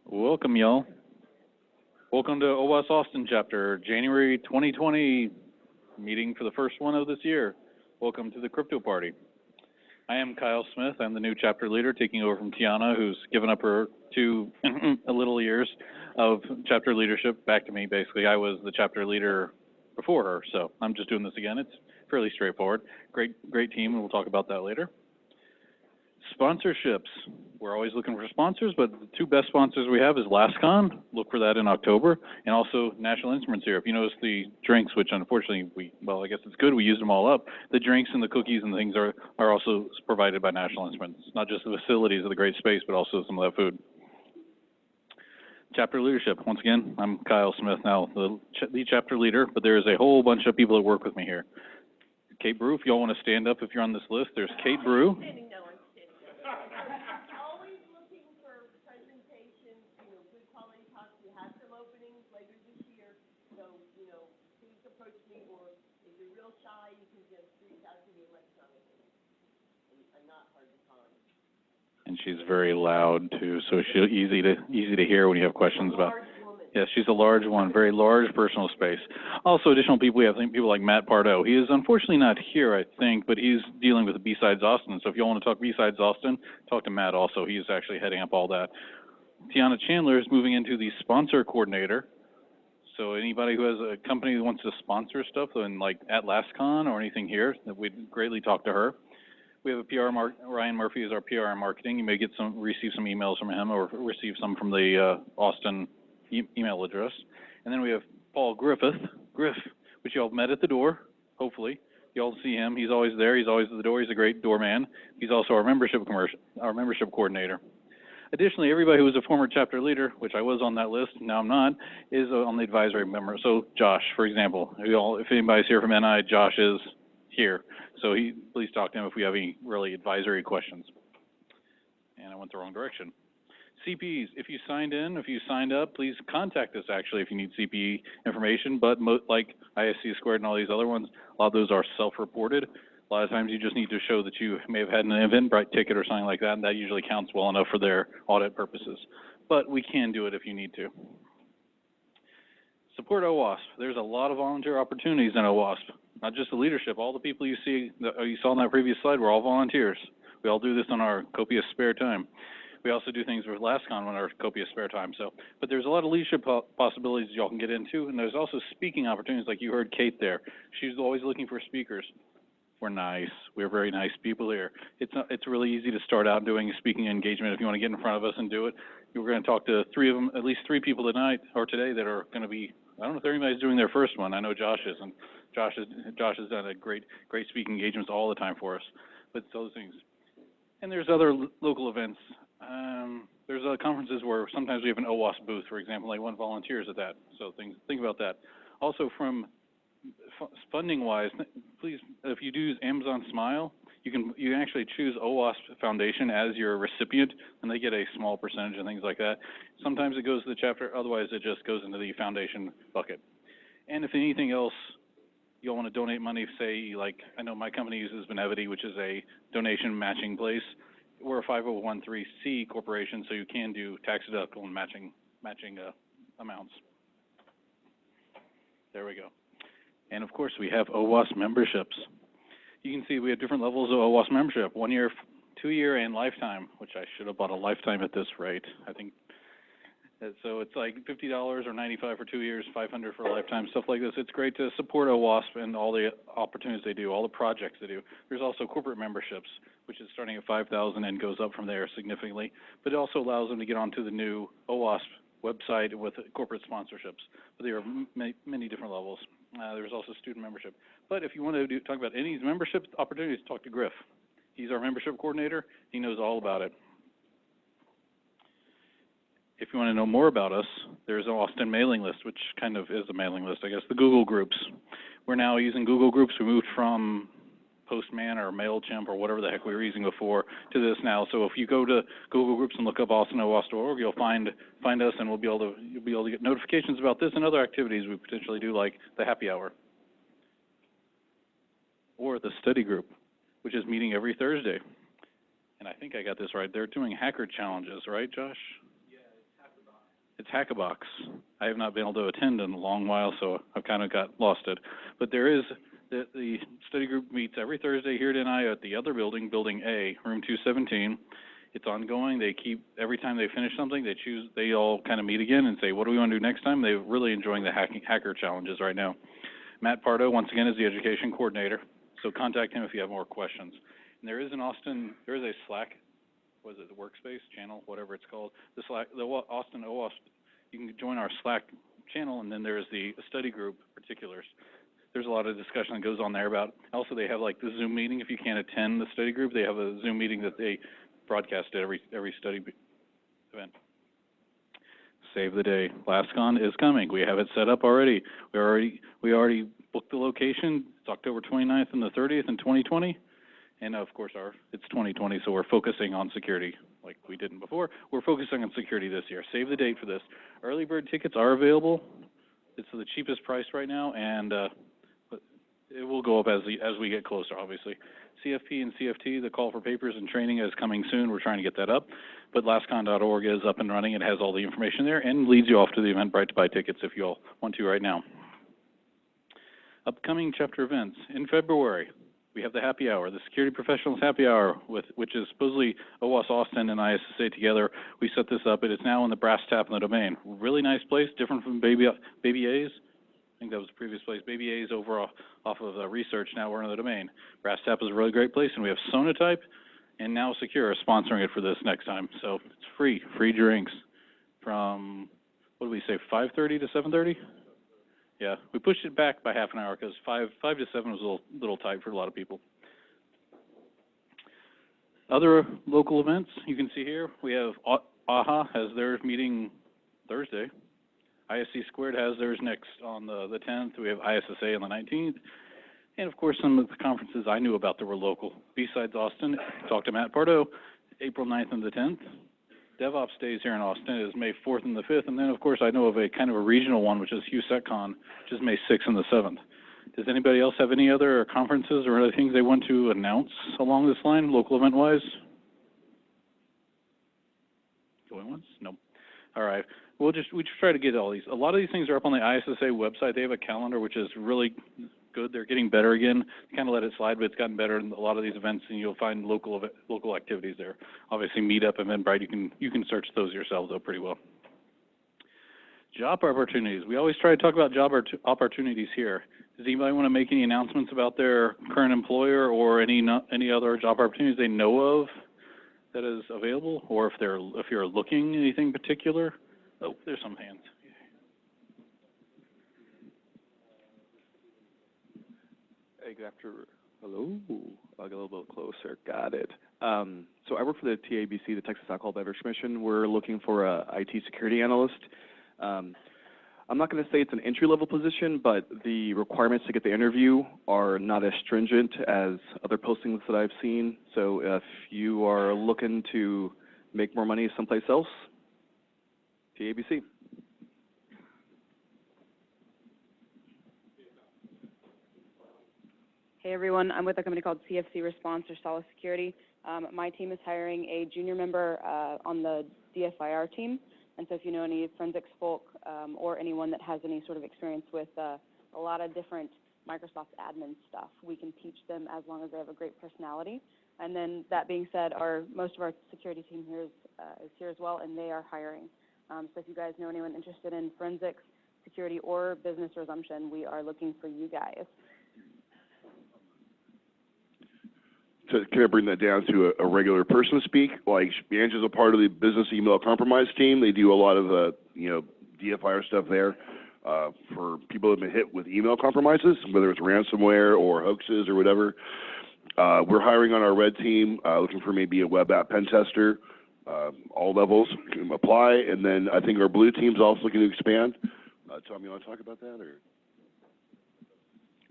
Welcome, y'all. Welcome to OWASP Austin chapter, January 2020 meeting for the first one of this year. Welcome to the CryptoParty. I am Kyle Smith. I'm the new chapter leader, taking over from Tiana, who's given up her 2 little years of chapter leadership back to me. Basically, I was the chapter leader before her, so I'm just doing this again. It's fairly straightforward. Great team, and we'll talk about that later. Sponsorships. We're always looking for sponsors, but the 2 best sponsors we have is LastCon. Look for that in October, and also National Instruments here. If you notice the drinks, which unfortunately I guess it's good, we used them all up. The drinks and the cookies and things are also provided by National Instruments. Not just the facilities of the great space, but also some of that food. Chapter leadership. Once again, I'm Kyle Smith now, the chapter leader, but there is a whole bunch of people that work with me here. Kate Brew, if y'all want to stand up if you're on this list, there's Kate Brew. And she's very loud too, so she's easy to hear when you have questions about. Yes, she's a large one, very large personal space. Also, additional people, we have people like Matt Pardo. He is unfortunately not here, I think, but he's dealing with B-Sides Austin. So if you want to talk B-Sides Austin, talk to Matt also. He's actually heading up all that. Tiana Chandler is moving into the sponsor coordinator. So anybody who has a company that wants to sponsor stuff, and like at LastCon or anything here, that we'd greatly talk to her. We have a Ryan Murphy is our PR and marketing. You may receive some emails from him or receive some from the Austin email address. And then we have Paul Griff, which y'all met at the door, hopefully. Y'all see him. He's always there. He's always at the door. He's a great doorman. He's also our membership coordinator. Additionally, everybody who was a former chapter leader, which I was on that list, now I'm not, is on the advisory member. So Josh, for example, if anybody's here from NI, Josh is here. So please talk to him if we have any really advisory questions. And I went the wrong direction. CPEs, if you signed up, please contact us actually if you need CPE information, but like ISC Squared and all these other ones, a lot of those are self-reported. A lot of times you just need to show that you may have had an Eventbrite ticket or something like that, and that usually counts well enough for their audit purposes. But we can do it if you need to. Support OWASP. There's a lot of volunteer opportunities in OWASP. Not just the leadership. All the people you saw on that previous slide were all volunteers. We all do this on our copious spare time. We also do things with LastCon on our copious spare time. But there's a lot of leadership possibilities y'all can get into, and there's also speaking opportunities, like you heard Kate there. She's always looking for speakers. We're nice. We're very nice people here. It's really easy to start out doing a speaking engagement if you want to get in front of us and do it. We're going to talk to at least three people tonight or today that are going to be. I don't know if anybody's doing their first one. I know Josh is, and Josh has done a great speaking engagements all the time for us. But those things, and there's other local events. There's conferences where sometimes we have an OWASP booth, for example. Like one volunteers at that. So think about that. Also, from funding-wise, please, if you do Amazon Smile, you can actually choose OWASP Foundation as your recipient, and they get a small percentage and things like that. Sometimes it goes to the chapter, otherwise it just goes into the foundation bucket. And if anything else, you'll want to donate money, say, like I know my company uses Benevity, which is a donation matching place. We're a 501(c)(3) corporation, so you can do tax deductible and matching amounts. There we go. And of course, we have OWASP memberships. You can see we have different levels of OWASP membership: 1 year, 2 year, and lifetime. Which I should have bought a lifetime at this rate. I think. So it's like $50 or $95 for 2 years, $500 for a lifetime, stuff like this. It's great to support OWASP and all the opportunities they do, all the projects they do. There's also corporate memberships, which is starting at $5,000 and goes up from there significantly. But it also allows them to get onto the new OWASP website with corporate sponsorships. But there are many different levels. There's also student membership. But if you want to talk about any of these membership opportunities, talk to Griff. He's our membership coordinator. He knows all about it. If you want to know more about us, there's an Austin mailing list, which kind of is a mailing list, I guess, the Google Groups. We're now using Google Groups. We moved from Postman or MailChimp or whatever the heck we were using before to this now. So if you go to Google Groups and look up AustinOWASP.org, you'll find us, and you'll be able to get notifications about this and other activities we potentially do, like the happy hour or the study group, which is meeting every Thursday. And I think I got this right. They're doing hacker challenges, right, Josh? Yeah, it's hackathon. It's Hackabox. I have not been able to attend in a long while, so I've kind of got lost it. But there is, the study group meets every Thursday here at NI at the other building, Building A, room 217. It's ongoing. They keep, every time they finish something, they all kind of meet again and say, what do we want to do next time? They're really enjoying the hacker challenges right now. Matt Pardo, once again, is the education coordinator, so contact him if you have more questions. And there is an there is a Slack, what is it, the workspace channel, whatever it's called, the Austin OWASP. You can join our Slack channel, and then there's the study group particulars. There's a lot of discussion that goes on there about, also they have like the Zoom meeting. If you can't attend the study group, they have a Zoom meeting that they broadcast at every study event. Save the day. LastCon is coming. We have it set up already. We already booked the location. It's October 29th and the 30th in 2020. And of course, it's 2020, so we're focusing on security like we didn't before. We're focusing on security this year. Save the date for this. Early bird tickets are available. It's the cheapest price right now, and it will go up as we get closer, obviously. CFP and CFT, the call for papers and training is coming soon. We're trying to get that up. But lastcon.org is up and running. It has all the information there and leads you off to the Eventbrite to buy tickets if you all want to right now. Upcoming chapter events. In February, we have the happy hour, the Security Professionals Happy Hour, which is supposedly OWASP Austin and ISSA together. We set this up. It is now in the Brass Tap in the Domain. Really nice place, different from Baby A's. I think that was the previous place. Baby A's over off of Research. Now we're in the Domain. Brass Tap is a really great place, and we have Sonatype and Now Secure sponsoring it for this next time. So it's free drinks from, what did we say, 5:30 to 7:30? Yeah, we pushed it back by half an hour because 5 to 7 was a little tight for a lot of people. Other local events you can see here. We have AHA has their meeting Thursday. ISC Squared has theirs next on the 10th. We have ISSA on the 19th. And, of course, some of the conferences I knew about that were local. Besides Austin, talked to Matt Pardo, April 9th and the 10th. DevOps Days here in Austin is May 4th and the 5th. And then, of course, I know of a kind of a regional one, which is HuSecCon, which is May 6th and the 7th. Does anybody else have any other conferences or other things they want to announce along this line, local event-wise? Going once? No. All right. We just try to get all these. A lot of these things are up on the ISSA website. They have a calendar, which is really good. They're getting better again. Kind of let it slide, but it's gotten better in a lot of these events, and you'll find local activities there. Obviously, Meetup, Eventbrite, you can search those yourselves though pretty well. Job opportunities. We always try to talk about job opportunities here. Does anybody want to make any announcements about their current employer or any other job opportunities they know of that is available, or if you're looking anything particular? Oh, there's some hands. Hey, good afternoon. Hello. I'll get a little bit closer. Got it. So I work for the TABC, the Texas Alcohol Beverage Commission. We're looking for a IT security analyst. I'm not going to say it's an entry-level position, but the requirements to get the interview are not as stringent as other postings that I've seen. So if you are looking to make more money someplace else, TABC. Hey everyone, I'm with a company called CFC Response or Solace Security. My team is hiring a junior member on the DFIR team. And so if you know any forensics folk or anyone that has any sort of experience with a lot of different Microsoft admin stuff, we can teach them as long as they have a great personality. And then that being said, most of our security team here is here as well, and they are hiring. So if you guys know anyone interested in forensics, security, or business resumption, we are looking for you guys. So can I bring that down to a regular person speak? Like, Angela's a part of the business email compromise team. They do a lot of, DFIR stuff there for people who have been hit with email compromises, whether it's ransomware or hoaxes or whatever. We're hiring on our red team, looking for maybe a web app pen tester. All levels can apply. And then I think our blue team's also looking to expand. Tom, you want to talk about that? Or?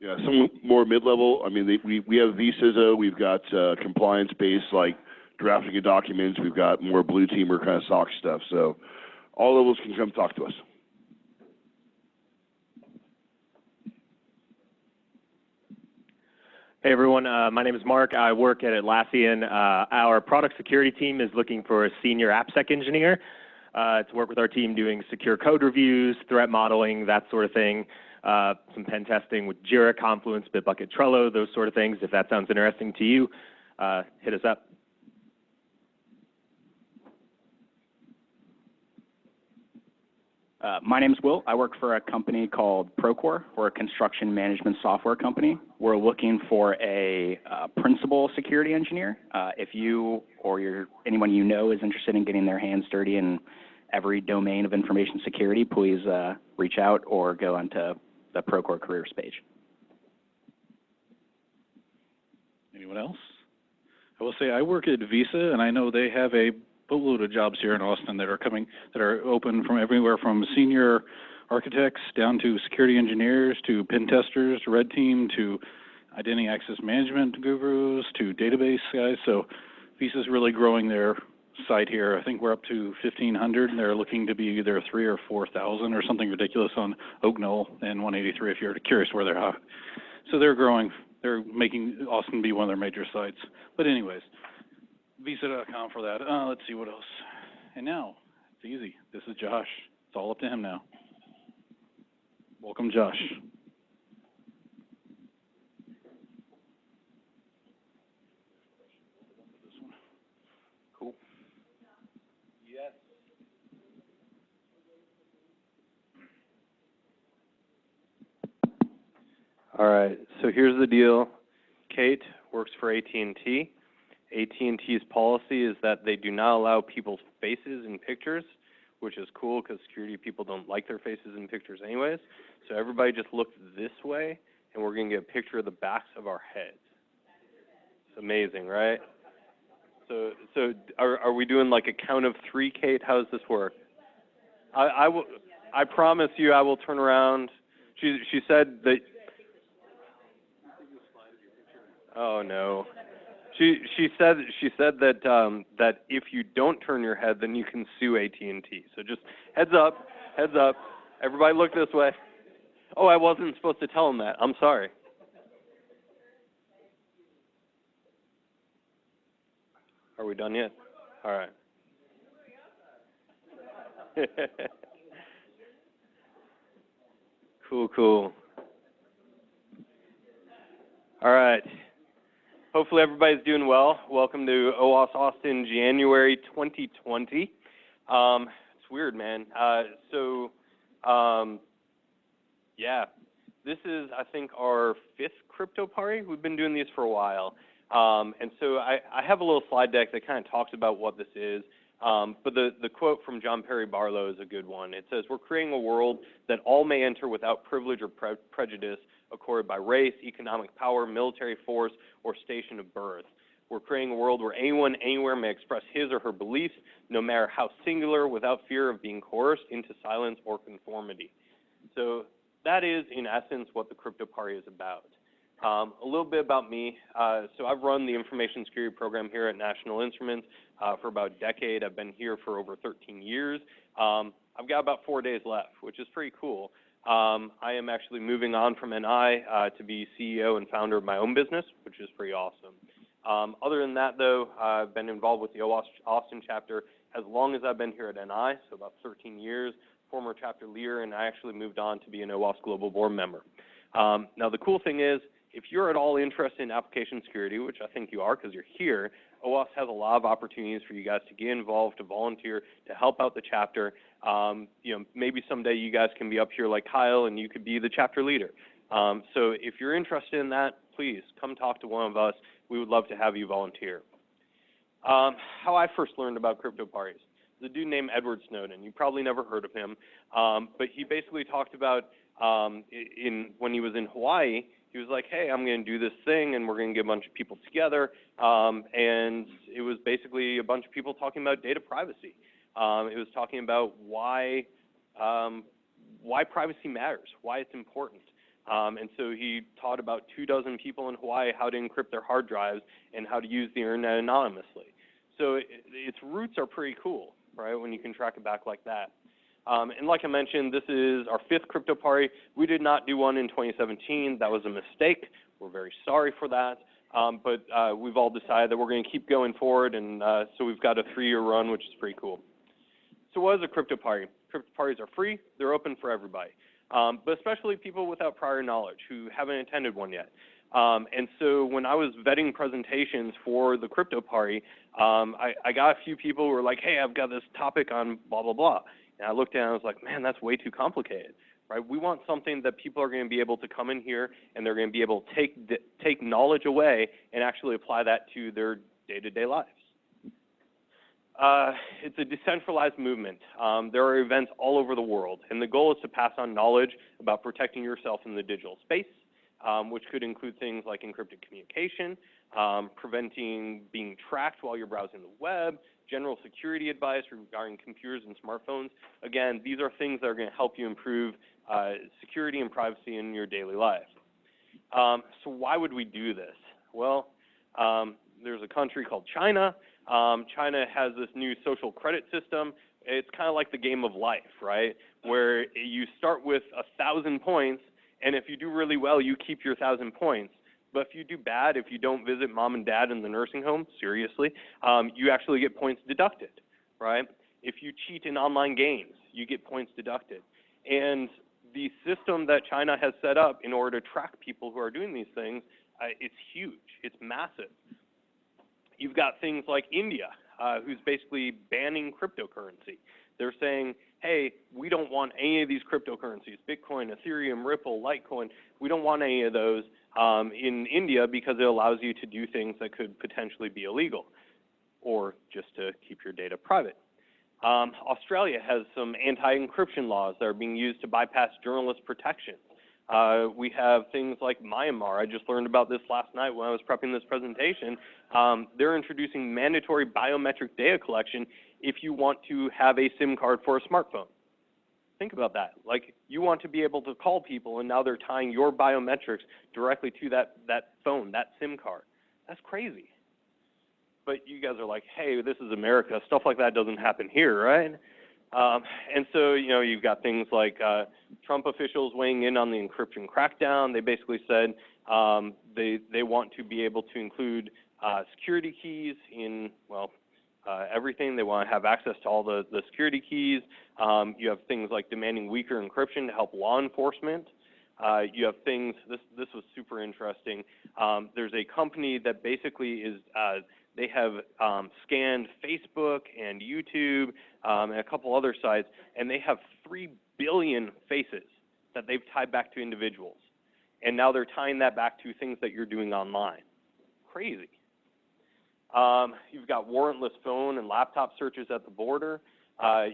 Yeah, some more mid-level. I mean, we have vCISO. We've got compliance-based, like drafting of documents. We've got more blue teamer kind of SOC stuff. So all levels can come talk to us. Hey everyone, my name is Mark. I work at Atlassian. Our product security team is looking for a senior AppSec engineer. to work with our team doing secure code reviews, threat modeling, that sort of thing. Some pen testing with Jira, Confluence, Bitbucket, Trello, those sort of things. If that sounds interesting to you, hit us up. My name's Will. I work for a company called Procore. We're a construction management software company. We're looking for a principal security engineer. If you or anyone you know is interested in getting their hands dirty in every domain of information security, please reach out or go onto the Procore careers page. Anyone else? I will say I work at Visa, and I know they have a boatload of jobs here in Austin that are open from everywhere from senior architects down to security engineers to pen testers, red team to identity access management gurus to database guys. So Visa's really growing their site here. I think we're up to 1,500, and they're looking to be either 3,000 or 4,000 or something ridiculous on Oak Knoll and 183 if you're curious where they're at. So they're growing. They're making Austin be one of their major sites. But anyways, Visa.com for that. Let's see what else. And now, it's easy. This is Josh. It's all up to him now. Welcome, Josh. Cool. Yes. All right, so here's the deal. Kate works for AT&T. AT&T's policy is that they do not allow people's faces in pictures, which is cool because security people don't like their faces in pictures anyways. So everybody just look this way, and we're going to get a picture of the backs of our heads. It's amazing, right? So are we doing like a count of 3, Kate? How does this work? I promise you I will turn around. She said that. Oh no. She said that that if you don't turn your head, then you can sue AT&T. So just heads up. Everybody look this way. Oh, I wasn't supposed to tell them that. I'm sorry. Are we done yet? All right. Cool. All right. Hopefully everybody's doing well. Welcome to OWASP Austin, January 2020. It's weird, man. Yeah, this is, I think, our 5th crypto party. We've been doing these for a while. And so I have a little slide deck that kind of talks about what this is. But the quote from Perry Barlow is a good one. It says, "We're creating a world that all may enter without privilege or prejudice accorded by race, economic power, military force, or station of birth. We're creating a world where anyone, anywhere may express his or her beliefs, no matter how singular, without fear of being coerced into silence or conformity." So that is, in essence, what the CryptoParty is about. A little bit about me. So I've run the information security program here at National Instruments for about a decade. I've been here for over 13 years. I've got about 4 days left, which is pretty cool. I am actually moving on from NI to be CEO and founder of my own business, which is pretty awesome. Other than that, though, I've been involved with the OWASP Austin chapter as long as I've been here at NI, so about 13 years, former chapter leader, and I actually moved on to be an OWASP Global Board member. Now, the cool thing is, if you're at all interested in application security, which I think you are because you're here, OWASP has a lot of opportunities for you guys to get involved, to volunteer, to help out the chapter. Maybe someday you guys can be up here like Kyle and you could be the chapter leader. So if you're interested in that, please come talk to one of us. We would love to have you volunteer. How I first learned about CryptoParties. There's a dude named Edward Snowden. You probably never heard of him, but he basically talked about when he was in Hawaii, he was like, hey, I'm going to do this thing, and we're going to get a bunch of people together, and it was basically a bunch of people talking about data privacy. It was talking about why privacy matters, why it's important. And so he taught about 24 people in Hawaii how to encrypt their hard drives and how to use the internet anonymously. So its roots are pretty cool, right, when you can track it back like that. And like I mentioned, this is our 5th crypto party. We did not do one in 2017. That was a mistake. We're very sorry for that. But we've all decided that we're going to keep going forward, and so we've got a 3-year run, which is pretty cool. So what is a CryptoParty? CryptoParties are free. They're open for everybody, but especially people without prior knowledge who haven't attended one yet. And so when I was vetting presentations for the CryptoParty, I got a few people who were like, hey, I've got this topic on blah, blah, blah. And I looked at it and I was like, man, that's way too complicated, right? We want something that people are going to be able to come in here and they're going to be able to take knowledge away and actually apply that to their day-to-day lives. It's a decentralized movement. There are events all over the world, and the goal is to pass on knowledge about protecting yourself in the digital space, which could include things like encrypted communication, preventing being tracked while you're browsing the web, general security advice regarding computers and smartphones. Again, these are things that are going to help you improve security and privacy in your daily life. So why would we do this? Well, there's a country called China. China has this new social credit system. It's kind of like the game of life, right? Where you start with 1,000 points, and if you do really well, you keep your 1,000 points. But if you do bad, if you don't visit mom and dad in the nursing home, seriously, you actually get points deducted, right? If you cheat in online games, you get points deducted. And the system that China has set up in order to track people who are doing these things, it's huge. It's massive. You've got things like India, who's basically banning cryptocurrency. They're saying, hey, we don't want any of these cryptocurrencies, Bitcoin, Ethereum, Ripple, Litecoin. We don't want any of those in India because it allows you to do things that could potentially be illegal or just to keep your data private. Australia has some anti-encryption laws that are being used to bypass journalist protections. We have things like Myanmar. I just learned about this last night when I was prepping this presentation. They're introducing mandatory biometric data collection if you want to have a SIM card for a smartphone. Think about that. Like, you want to be able to call people, and now they're tying your biometrics directly to that phone, that SIM card. That's crazy. But you guys are like, hey, this is America. Stuff like that doesn't happen here, right? And so, you know, you've got things like Trump officials weighing in on the encryption crackdown. They basically said they want to be able to include security keys in, well, everything. They want to have access to all the security keys. You have things like demanding weaker encryption to help law enforcement. You have things, this was super interesting. There's a company that basically is, they have scanned Facebook and YouTube and a couple other sites, and they have 3 billion faces that they've tied back to individuals. And now they're tying that back to things that you're doing online. Crazy. You've got warrantless phone and laptop searches at the border.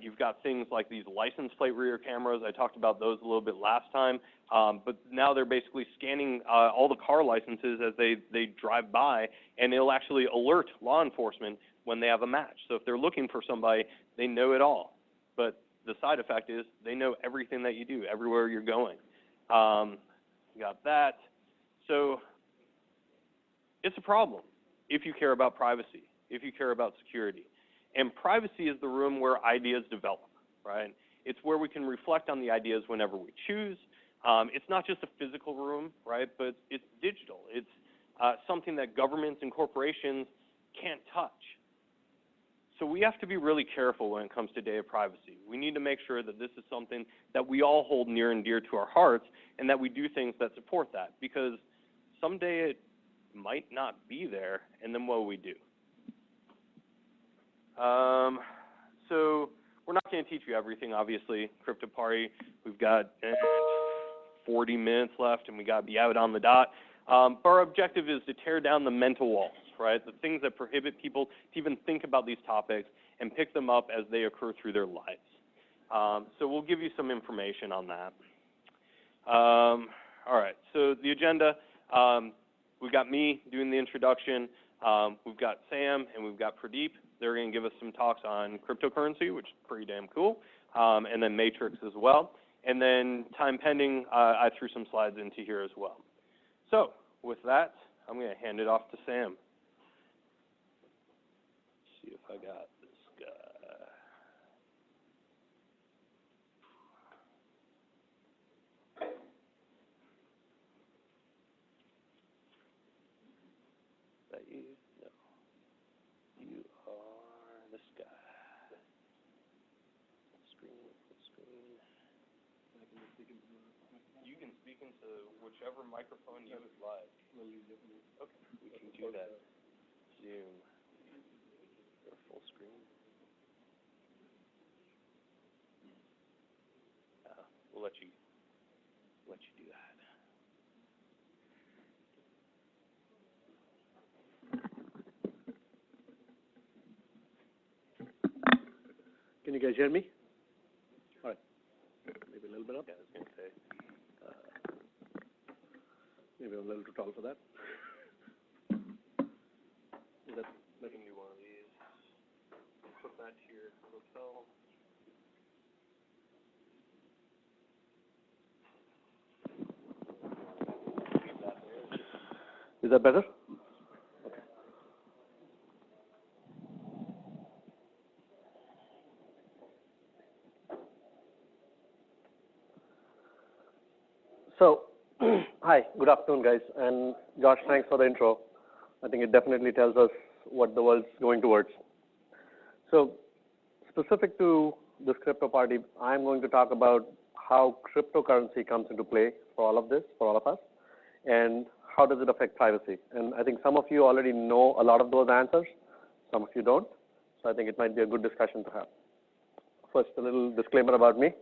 You've got things like these license plate reader cameras. I talked about those a little bit last time. But now they're basically scanning all the car licenses as they drive by, and it'll actually alert law enforcement when they have a match. So if they're looking for somebody, they know it all. But the side effect is they know everything that you do, everywhere you're going. You got that. So it's a problem if you care about privacy, if you care about security. And privacy is the room where ideas develop, right? It's where we can reflect on the ideas whenever we choose. It's not just a physical room, right, but it's digital. It's something that governments and corporations can't touch. So we have to be really careful when it comes to data privacy. We need to make sure that this is something that we all hold near and dear to our hearts, and that we do things that support that, because someday it might not be there, and then what do we do? So we're not going to teach you everything, obviously. CryptoParty, we've got 40 minutes left, and we got to be out on the dot. But our objective is to tear down the mental walls, right? The things that prohibit people to even think about these topics and pick them up as they occur through their lives. So we'll give you some information on that. All right, so the agenda, we've got me doing the introduction. We've got Sam and we've got Pradeep. They're going to give us some talks on cryptocurrency, which is pretty damn cool, and then Matrix as well. And then, time pending, I threw some slides into here as well. So, with that, I'm going to hand it off to Sam. Let's see if I got this guy. Is that you? No. You are this guy. speak into whichever microphone you would like. Okay, we can do that. Zoom. Go full screen. We'll let you do that. Can you guys hear me? All right. Maybe a little bit up. Yeah, I was going to say. Maybe I'm a little too tall for that. Is that We can do one of these. Put that to your lapel. Is that better? Okay. So, hi, good afternoon, guys. And Josh, thanks for the intro. I think it definitely tells us what the world's going towards. So, specific to this crypto party, I'm going to talk about how cryptocurrency comes into play for all of this, for all of us, and how does it affect privacy. And I think some of you already know a lot of those answers, some of you don't. So I think it might be a good discussion to have. First, a little disclaimer about me.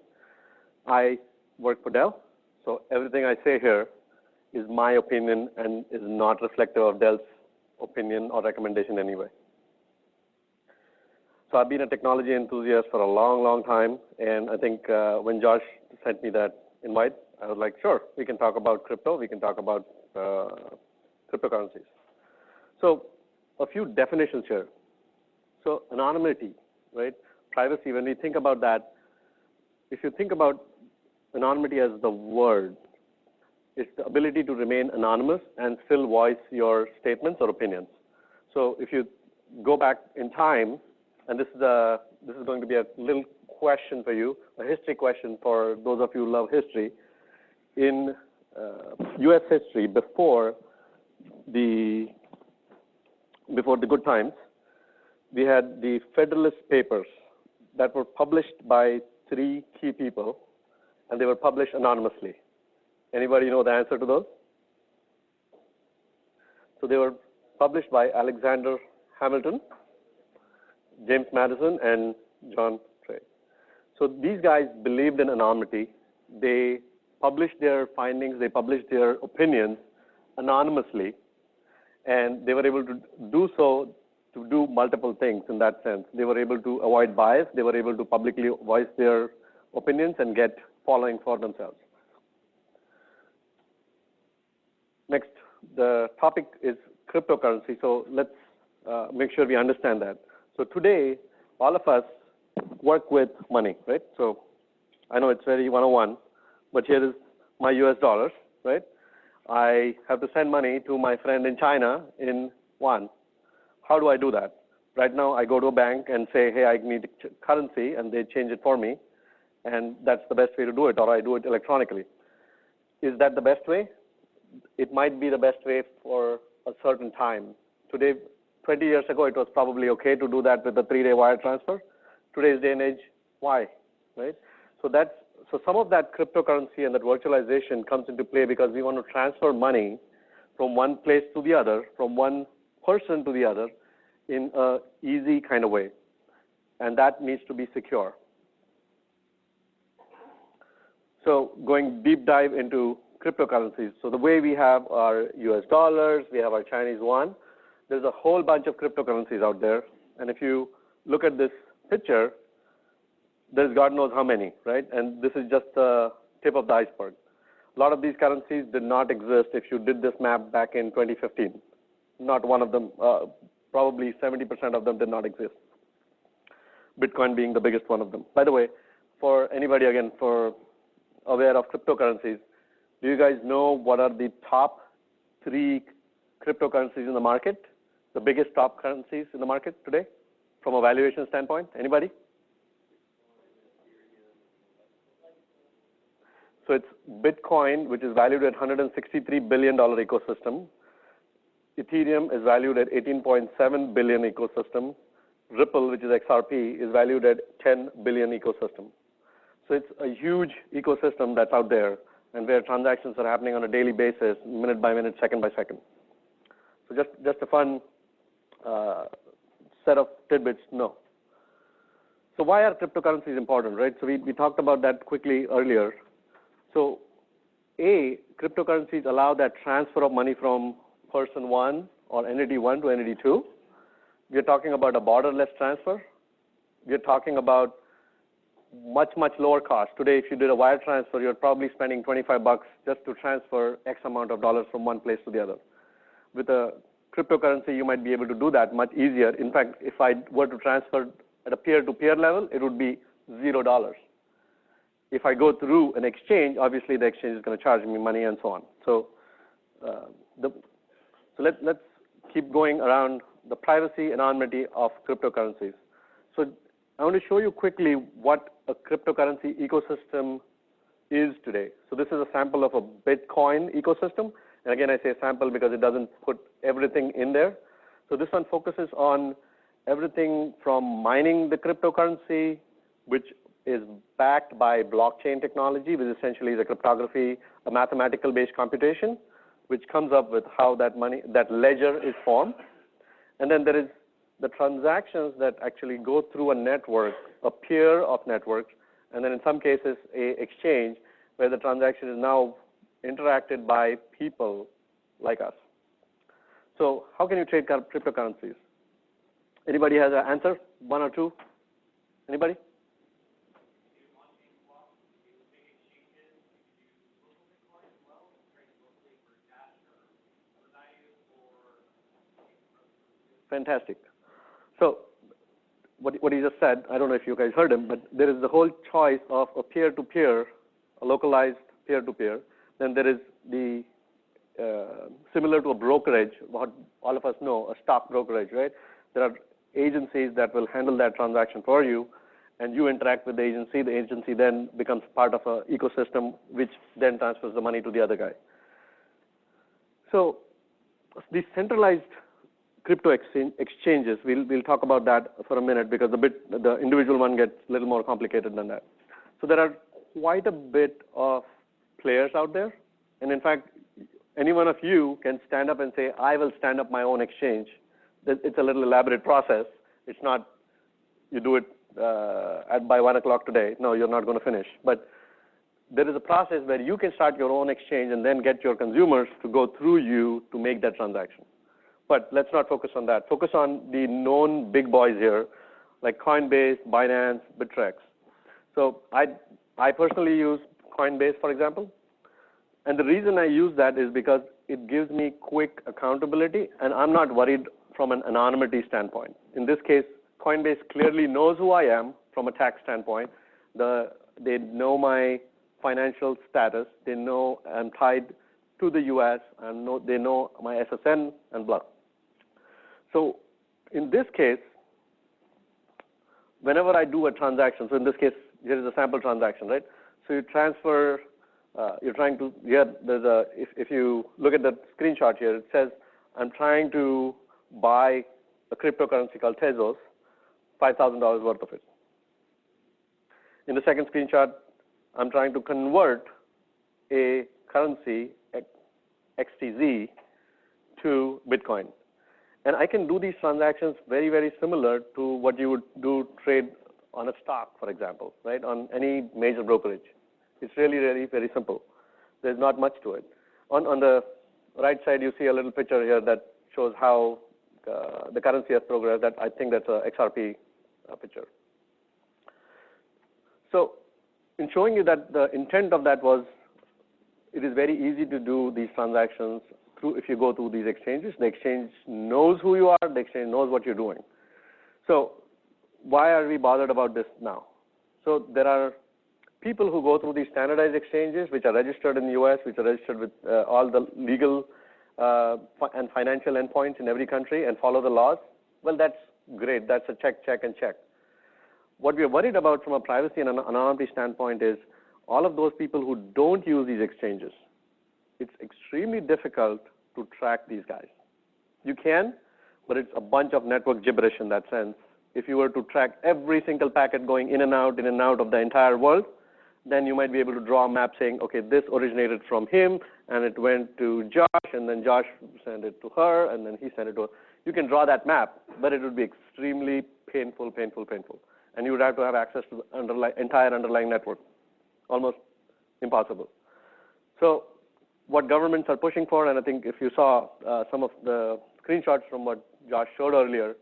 I work for Dell, so everything I say here is my opinion and is not reflective of Dell's opinion or recommendation anyway. So I've been a technology enthusiast for a long, long time, and I think when Josh sent me that invite, I was like, sure, we can talk about crypto, we can talk about cryptocurrencies. So a few definitions here. So anonymity, right? Privacy, when we think about that, if you think about anonymity as the word, it's the ability to remain anonymous and still voice your statements or opinions. So if you go back in time, and this is going to be a little question for you, a history question for those of you who love history. In U.S. history, before the good times, we had the Federalist Papers that were published by 3 key people, and they were published anonymously. Anybody know the answer to those? So they were published by Alexander Hamilton, James Madison, and John Trey. So these guys believed in anonymity. They published their findings, they published their opinions anonymously, and they were able to do so to do multiple things in that sense. They were able to avoid bias, they were able to publicly voice their opinions and get following for themselves. Next, the topic is cryptocurrency, so let's make sure we understand that. So today, all of us work with money, right? So I know it's very 101, but here is my US dollars, right? I have to send money to my friend in China in yuan. How do I do that? Right now, I go to a bank and say, hey, I need currency, and they change it for me, and that's the best way to do it, or I do it electronically. Is that the best way? It might be the best way for a certain time. Today, 20 years ago, it was probably okay to do that with a 3-day wire transfer. Today's day and age, why, right? So some of that cryptocurrency and that virtualization comes into play because we want to transfer money from one place to the other, from one person to the other in an easy kind of way. And that needs to be secure. So going deep dive into cryptocurrencies. So the way we have our US dollars, we have our Chinese yuan, there's a whole bunch of cryptocurrencies out there. And if you look at this picture, there's God knows how many, right? And this is just the tip of the iceberg. A lot of these currencies did not exist if you did this map back in 2015. Not one of them, probably 70% of them did not exist. Bitcoin being the biggest one of them. By the way, for anybody, again, for aware of cryptocurrencies, do you guys know what are the top 3 cryptocurrencies in the market? The biggest top currencies in the market today from a valuation standpoint? Anybody? So it's Bitcoin, which is valued at $163 billion ecosystem. Ethereum is valued at $18.7 billion ecosystem. Ripple, which is XRP, is valued at $10 billion ecosystem. So it's a huge ecosystem that's out there. and where transactions are happening on a daily basis, minute by minute, second by second. So just a fun set of tidbits, no. So why are cryptocurrencies important, right? So we talked about that quickly earlier. So cryptocurrencies allow that transfer of money from person one or entity one to entity two. We're talking about a borderless transfer. We're talking about much, much lower cost. Today, if you did a wire transfer, you're probably spending $25 just to transfer X amount of dollars from one place to the other. With a cryptocurrency, you might be able to do that much easier. In fact, if I were to transfer at a peer-to-peer level, it would be $0. If I go through an exchange, obviously the exchange is going to charge me money and so on. So, let's keep going around the privacy, anonymity of cryptocurrencies. So I want to show you quickly what a cryptocurrency ecosystem is today. So this is a sample of a Bitcoin ecosystem. And again, I say sample because it doesn't put everything in there. So this one focuses on everything from mining the cryptocurrency, which is backed by blockchain technology, which essentially is a cryptography, a mathematical-based computation, which comes up with how that ledger is formed. And then there is the transactions that actually go through a network, a peer of networks, and then in some cases, a exchange where the transaction is now interacted by people like us. So how can you trade cryptocurrencies? Anybody has an answer? One or two? Anybody? Fantastic. So what he just said, I don't know if you guys heard him, but there is the whole choice of a peer-to-peer, a localized peer-to-peer. Then there is the similar to a brokerage, what all of us know, a stock brokerage, right? There are agencies that will handle that transaction for you, and you interact with the agency. The agency then becomes part of an ecosystem, which then transfers the money to the other guy. So these centralized crypto exchanges, we'll talk about that for a minute because the individual one gets a little more complicated than that. So there are quite a bit of players out there, and in fact, any one of you can stand up and say, I will stand up my own exchange. It's a little elaborate process. It's not, you do it by 1 o'clock today. No, you're not going to finish. But there is a process where you can start your own exchange and then get your consumers to go through you to make that transaction. But let's not focus on that. Focus on the known big boys here, like Coinbase, Binance, Bittrex. So I personally use Coinbase, for example. And the reason I use that is because it gives me quick accountability, and I'm not worried from an anonymity standpoint. In this case, Coinbase clearly knows who I am from a tax standpoint. They know my financial status. They know I'm tied to the U.S., and they know my SSN and blah. So in this case, whenever I do a transaction, so in this case, here is a sample transaction, right? So you transfer, you're trying to, if you look at the screenshot here, it says, I'm trying to buy a cryptocurrency called Tezos, $5,000 worth of it. In the second screenshot, I'm trying to convert a currency, XTZ, to Bitcoin. And I can do these transactions very, very similar to what you would do trade on a stock, for example, right, on any major brokerage. It's really, really very simple. There's not much to it. On the right side, you see a little picture here that shows how the currency has progressed. That I think that's a XRP picture. So in showing you that the intent of that was, it is very easy to do these transactions if you go through these exchanges. The exchange knows who you are. The exchange knows what you're doing. So why are we bothered about this now? So there are people who go through these standardized exchanges, which are registered in the U.S., which are registered with all the legal and financial endpoints in every country and follow the laws. Well, that's great. That's a check, check, and check. What we're worried about from a privacy and anonymity standpoint is all of those people who don't use these exchanges. It's extremely difficult to track these guys. You can, but it's a bunch of network gibberish in that sense. If you were to track every single packet going in and out of the entire world, then you might be able to draw a map saying, okay, this originated from him, and it went to Josh, and then Josh sent it to her, and then he sent it to her. You can draw that map, but it would be extremely painful. And you would have to have access to the entire underlying network. Almost impossible. So what governments are pushing for, and I think if you saw some of the screenshots from what Josh showed earlier,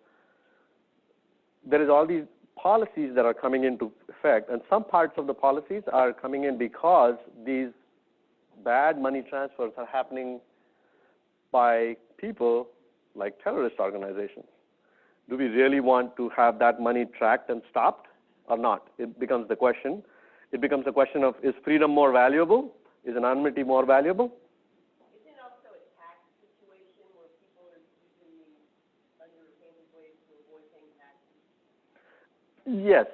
there is all these policies that are coming into effect, and some parts of the policies are coming in because these bad money transfers are happening by people like terrorist organizations. Do we really want to have that money tracked and stopped or not? It becomes the question. It becomes a question of, is freedom more valuable? Is anonymity more valuable? Is it also a tax situation where people are using these underhanded ways to avoid paying taxes? Yes,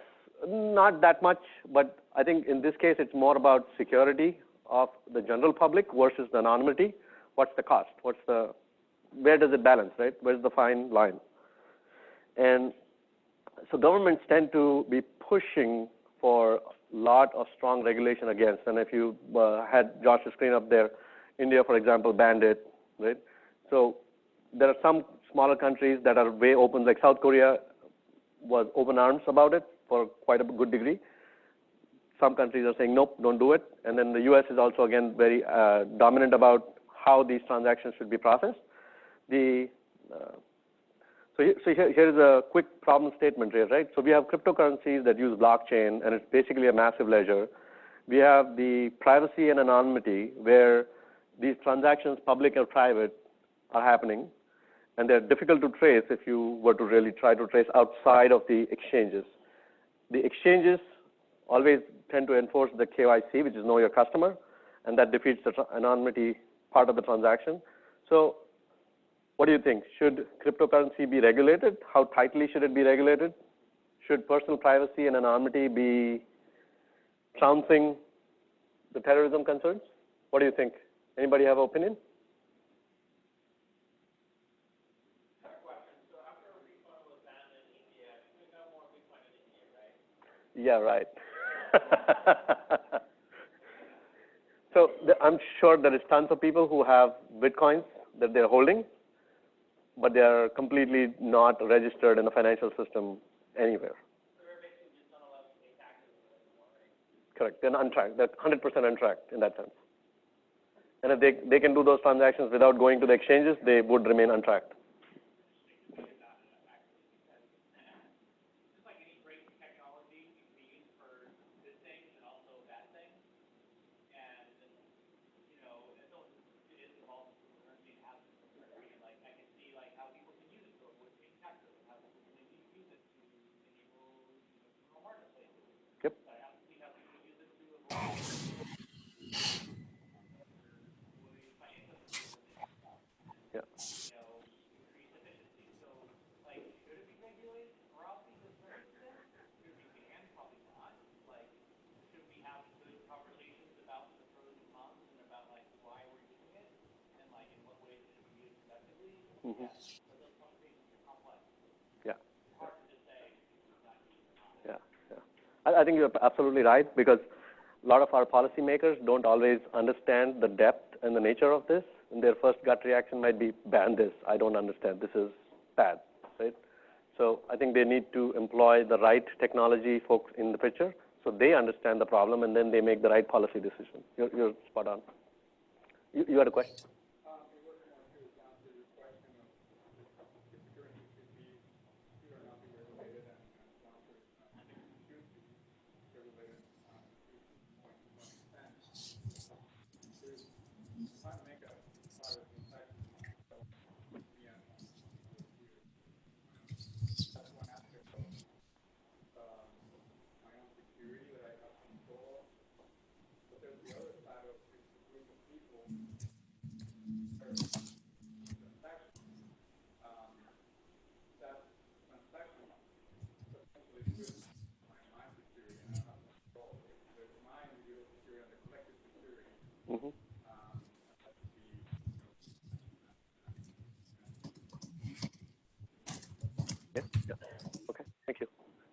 not that much, but I think in this case it's more about security of the general public versus the anonymity. What's the cost? Where does it balance, right? Where's the fine line? And so governments tend to be pushing for a lot of strong regulation against. And if you had Josh's screen up there, India, for example, banned it, right? So there are some smaller countries that are way open, like South Korea was open arms about it for quite a good degree. Some countries are saying, nope, don't do it. And then the US is also, again, very dominant about how these transactions should be processed. So here is a quick problem statement here, right? So we have cryptocurrencies that use blockchain, and it's basically a massive ledger. We have the privacy and anonymity, where these transactions, public or private, are happening, and they're difficult to trace if you were to really try to trace outside of the exchanges. The exchanges always tend to enforce the KYC, which is know your customer, and that defeats the anonymity part of the transaction. So what do you think? Should cryptocurrency be regulated? How tightly should it be regulated? Should personal privacy and anonymity be trouncing the terrorism concerns? What do you think? Anybody have an opinion? Yeah, right. So I'm sure there is tons of people who have Bitcoins that they're holding, but they are completely not registered in the financial system anywhere. So they're basically just not allowed to pay taxes anymore, right? Correct. They're untracked. They're 100% untracked in that sense. And if they can do those transactions without going to the exchanges, they would remain untracked. Mm-hmm. Yeah. Yeah. I think you're absolutely right, because a lot of our policymakers don't always understand the depth and the nature of this, and their first gut reaction might be, ban this. I don't understand. This is bad, right? So I think they need to employ the right technology folks in the picture so they understand the problem, and then they make the right policy decision. You're spot on. You had a question? Mm-hmm. Yeah. Okay, thank you.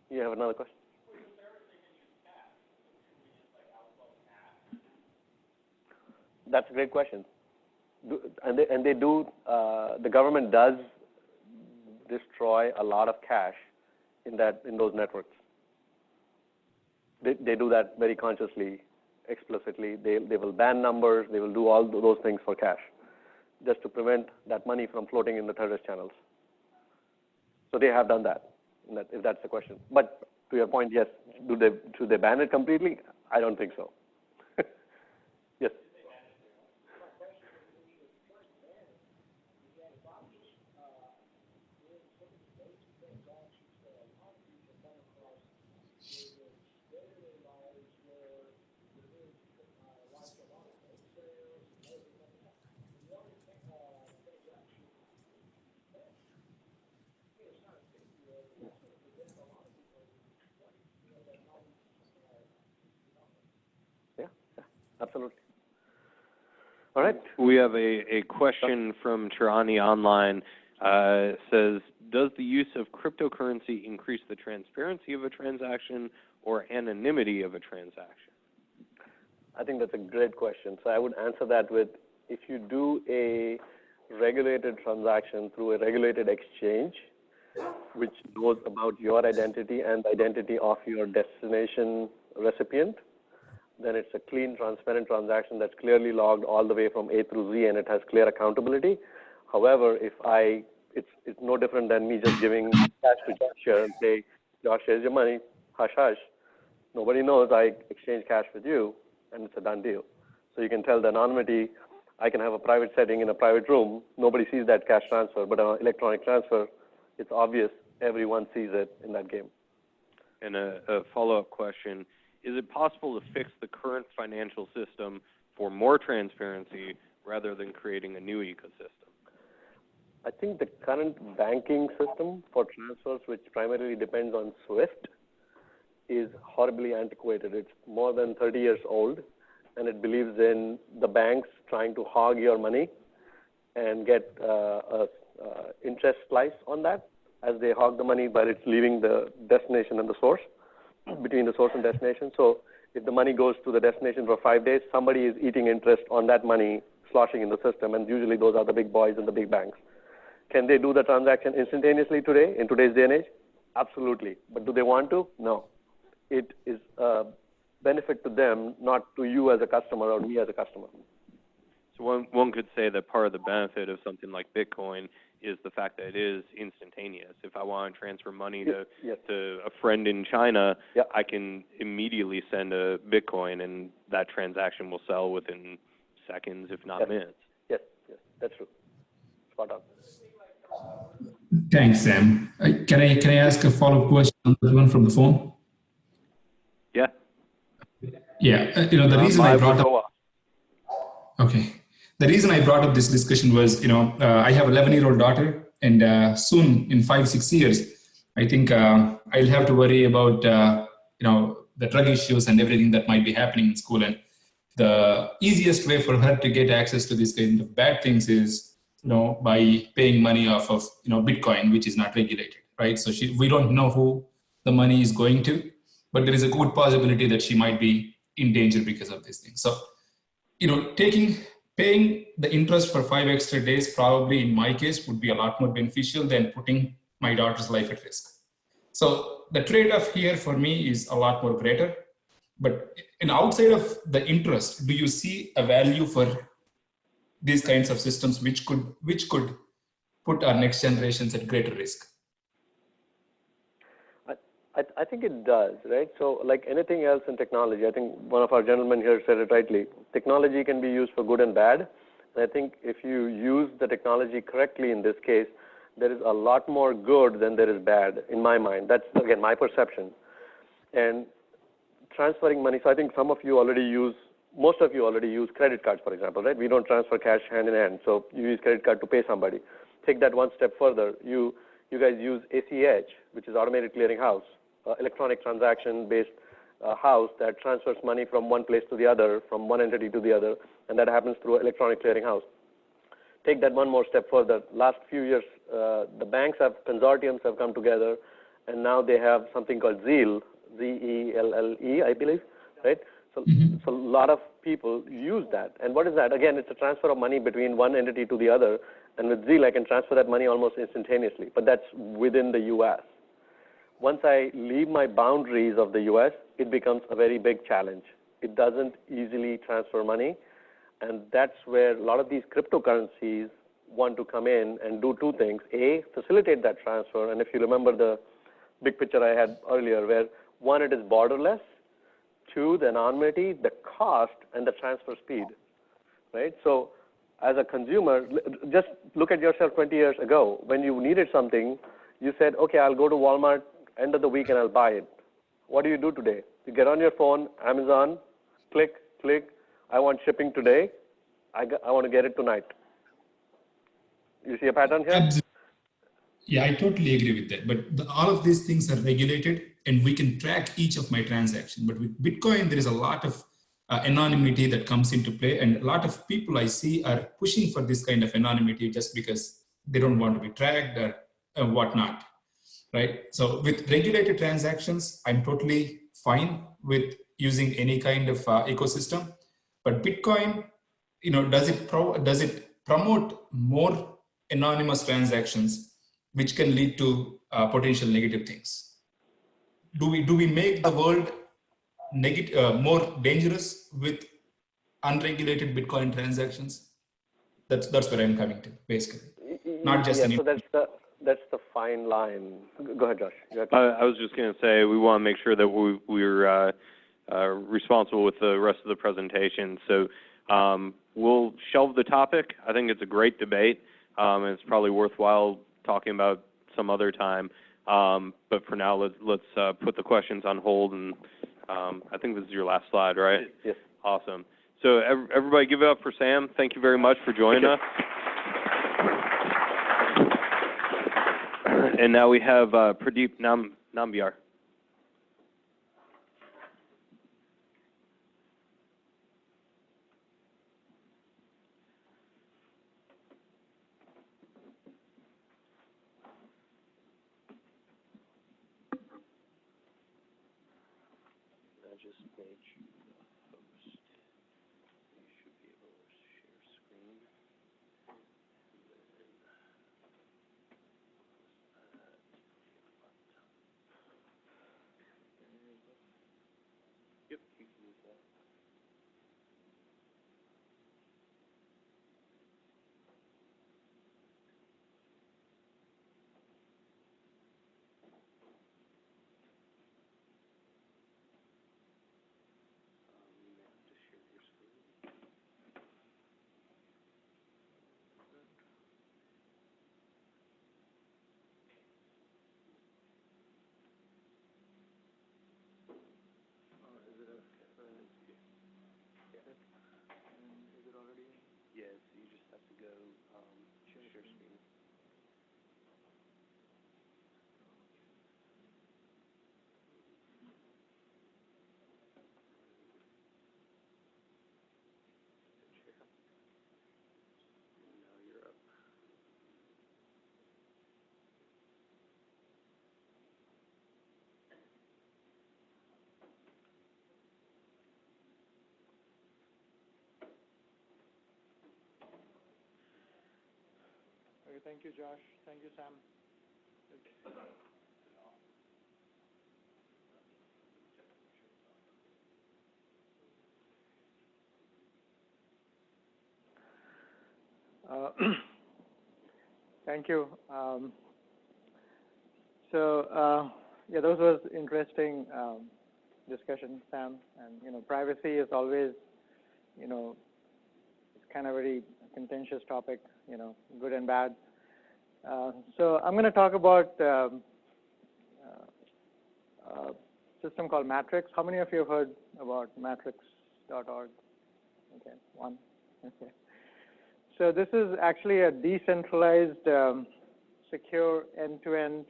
You have another question? That's a great question. They do, the government does destroy a lot of cash in those networks. They do that very consciously, explicitly. They will ban numbers. They will do all those things for cash, just to prevent that money from floating in the terrorist channels. So they have done that, if that's the question. But to your point, yes, should they ban it completely? I don't think so. Yes. Absolutely. All right. We have a question from Tirani online. Says, does the use of cryptocurrency increase the transparency of a transaction or anonymity of a transaction? I think that's a great question. So I would answer that with, if you do a regulated transaction through a regulated exchange, which knows about your identity and the identity of your destination recipient, then it's a clean, transparent transaction that's clearly logged all the way from A through Z, and it has clear accountability. However, it's no different than me just giving cash to Josh here and say, Josh, here's your money, hush, hush. Nobody knows I exchanged cash with you, and it's a done deal. So you can tell the anonymity. I can have a private setting in a private room. Nobody sees that cash transfer, but an electronic transfer, it's obvious. Everyone sees it in that game. And a follow-up question. Is it possible to fix the current financial system for more transparency rather than creating a new ecosystem? I think the current banking system for transfers, which primarily depends on SWIFT, is horribly antiquated. It's more than 30 years old, and it believes in the banks trying to hog your money and get interest slice on that as they hog the money, but it's leaving the destination and the source, between the source and destination. So if the money goes to the destination for 5 days, somebody is eating interest on that money sloshing in the system, and usually those are the big boys and the big banks. Can they do the transaction instantaneously today, in today's day and age? Absolutely. But do they want to? No. It is a benefit to them, not to you as a customer or me as a customer. So one could say that part of the benefit of something like Bitcoin is the fact that it is instantaneous. If I want to transfer money to a friend in China, I can immediately send a Bitcoin, and that transaction will sell within seconds, if not minutes. Yes, that's true. Spot on. Thanks, Sam. Can I ask a follow-up question on the one from the phone? Yeah. Yeah. The reason I brought up. Okay. The reason I brought up this discussion was, I have an 11-year-old daughter, and soon, in 5-6 years, I think I'll have to worry about, the drug issues and everything that might be happening in school. And the easiest way for her to get access to these kind of bad things is, by paying money off of, Bitcoin, which is not regulated, right? So we don't know who the money is going to, but there is a good possibility that she might be in danger because of these things. So, paying the interest for 5 extra days, probably in my case, would be a lot more beneficial than putting my daughter's life at risk. So the trade-off here for me is a lot more greater. But outside of the interest, do you see a value for these kinds of systems which could put our next generations at greater risk? I think it does, right? So like anything else in technology, I think one of our gentlemen here said it rightly. Technology can be used for good and bad. And I think if you use the technology correctly in this case, there is a lot more good than there is bad, in my mind. That's, again, my perception. And transferring money, so I think most of you already use credit cards, for example, right? We don't transfer cash hand in hand. So you use credit card to pay somebody. Take that one step further. You guys use ACH, which is automated clearing house. Electronic transaction-based house that transfers money from one place to the other, from one entity to the other, and that happens through electronic clearing house. Take that one more step further. Last few years, the consortiums have come together, and now they have something called ZEAL, Z-E-L-L-E, I believe, right? So, so a lot of people use that. And what is that? Again, it's a transfer of money between one entity to the other. And with Zeal, I can transfer that money almost instantaneously. But that's within the U.S. Once I leave my boundaries of the U.S., it becomes a very big challenge. It doesn't easily transfer money. And that's where a lot of these cryptocurrencies want to come in and do two things. A, facilitate that transfer. And if you remember the big picture I had earlier, where one, it is borderless. Two, the anonymity, the cost, and the transfer speed, right? So as a consumer, just look at yourself 20 years ago. When you needed something, you said, okay, I'll go to Walmart end of the week and I'll buy it. What do you do today? You get on your phone, Amazon, click, I want shipping today. I want to get it tonight. You see a pattern here? Absolutely. Yeah, I totally agree with that. But all of these things are regulated, and we can track each of my transactions. But with Bitcoin, there is a lot of anonymity that comes into play, and a lot of people I see are pushing for this kind of anonymity just because they don't want to be tracked or whatnot, right? So with regulated transactions, I'm totally fine with using any kind of ecosystem. But Bitcoin, does it promote more anonymous transactions, which can lead to potential negative things? Do we make the world more dangerous with unregulated Bitcoin transactions? That's where I'm coming to, basically. Not just so that's the fine line. Go ahead, Josh. I was just going to say we want to make sure that we're responsible with the rest of the presentation. So we'll shelve the topic. I think it's a great debate, and it's probably worthwhile talking about some other time. But for now, let's put the questions on hold, and I think this is your last slide, right? Yes. Awesome. So everybody give it up for Sam. Thank you very much for joining us. And now we have Pradeep Nambiar. Yes, you just have to go share screen. Now you're up. Okay, thank you, Josh. Thank you, Sam. Thank you. Yeah, those was interesting discussion, Sam. And privacy is always, it's kind of very contentious topic. Good and bad. So I'm going to talk about a system called Matrix. How many of you have heard about matrix.org? Okay, one. Okay. So this is actually a decentralized, secure, end-to-end,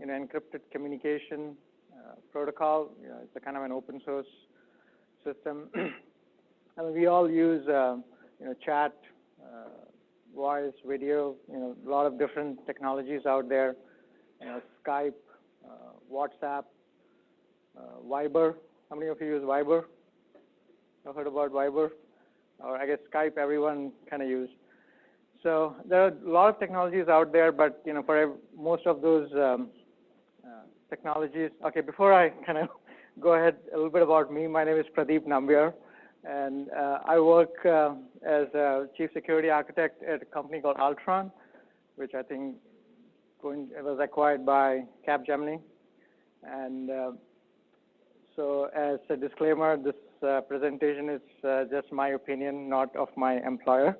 encrypted communication protocol. It's a kind of an open source system. I mean, we all use, chat, voice, video, a lot of different technologies out there. Skype, WhatsApp, Viber. How many of you use Viber? I've heard about Viber, or I guess Skype everyone kind of use. So there are a lot of technologies out there, but for most of those technologies, okay, before I kind of go ahead, a little bit about me. My name is Pradeep Nambiar, and I work as a chief security architect at a company called Altron, which I think it was acquired by Capgemini. And so as a disclaimer, this presentation is just my opinion, not of my employer.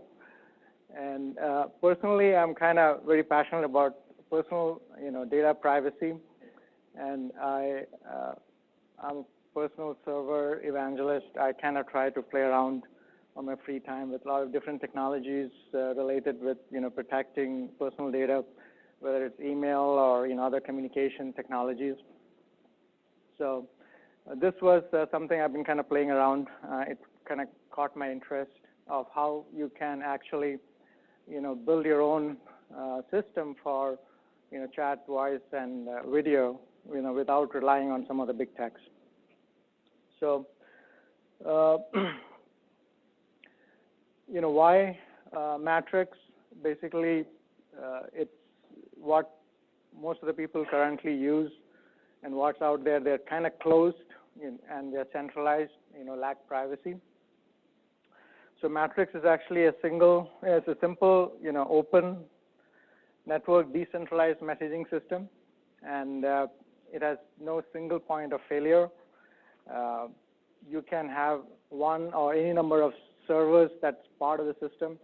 And personally, I'm kind of very passionate about personal, data privacy, and I'm a personal server evangelist. I kind of try to play around on my free time with a lot of different technologies related with, protecting personal data, whether it's email or, other communication technologies. So this was something I've been kind of playing around. It kind of caught my interest of how you can actually, build your own system for, chat, voice, and video, without relying on some of the big techs. So, why Matrix? Basically, it's what most of the people currently use, and what's out there. They're kind of closed and they're centralized, lack privacy. So Matrix is actually it's a simple, open network decentralized messaging system, and it has no single point of failure. You can have one or any number of servers that's part of the system.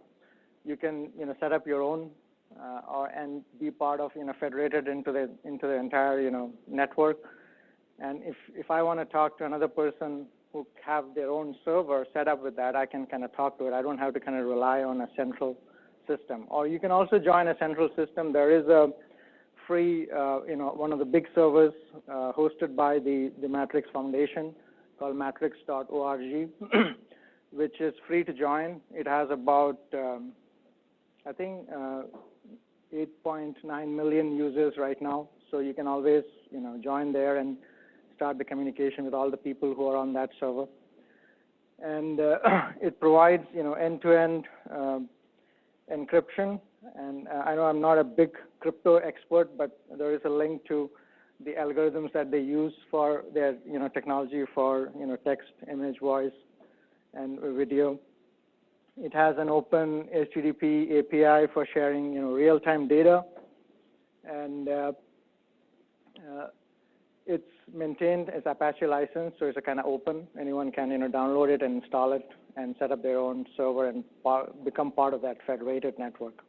You can, set up your own and be part of, federated into the entire, network. And if I want to talk to another person who have their own server set up with that, I can kind of talk to it. I don't have to kind of rely on a central system. Or you can also join a central system. There is a free, one of the big servers hosted by the Matrix Foundation called matrix.org, which is free to join. It has about, I think, 8.9 million users right now. So you can always, join there and start the communication with all the people who are on that server. And it provides, end-to-end encryption. And I know I'm not a big crypto expert, but there is a link to the algorithms that they use for their, technology for, text, image, voice, and video. It has an open HTTP API for sharing, real-time data, and it's maintained as Apache license, so it's a kind of open. Anyone can, download it and install it and set up their own server and become part of that federated network.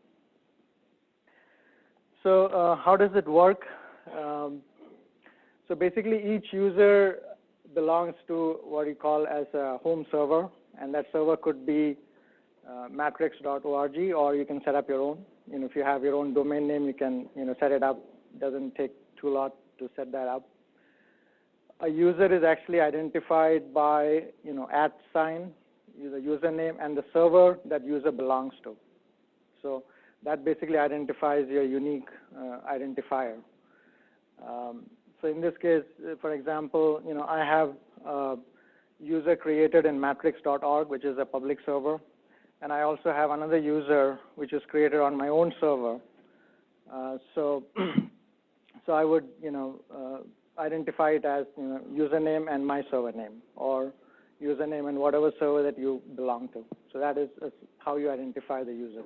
So how does it work? So basically, each user belongs to what you call as a home server, and that server could be matrix.org, or you can set up your own. If you have your own domain name, you can, set it up. It doesn't take too long to set that up. A user is actually identified by, @ sign, the username, and the server that user belongs to. So that basically identifies your unique identifier. So in this case, for example, I have a user created in matrix.org, which is a public server, and I also have another user which is created on my own server. So I would, identify it as username and my server name, or username and whatever server that you belong to. So that is how you identify the user.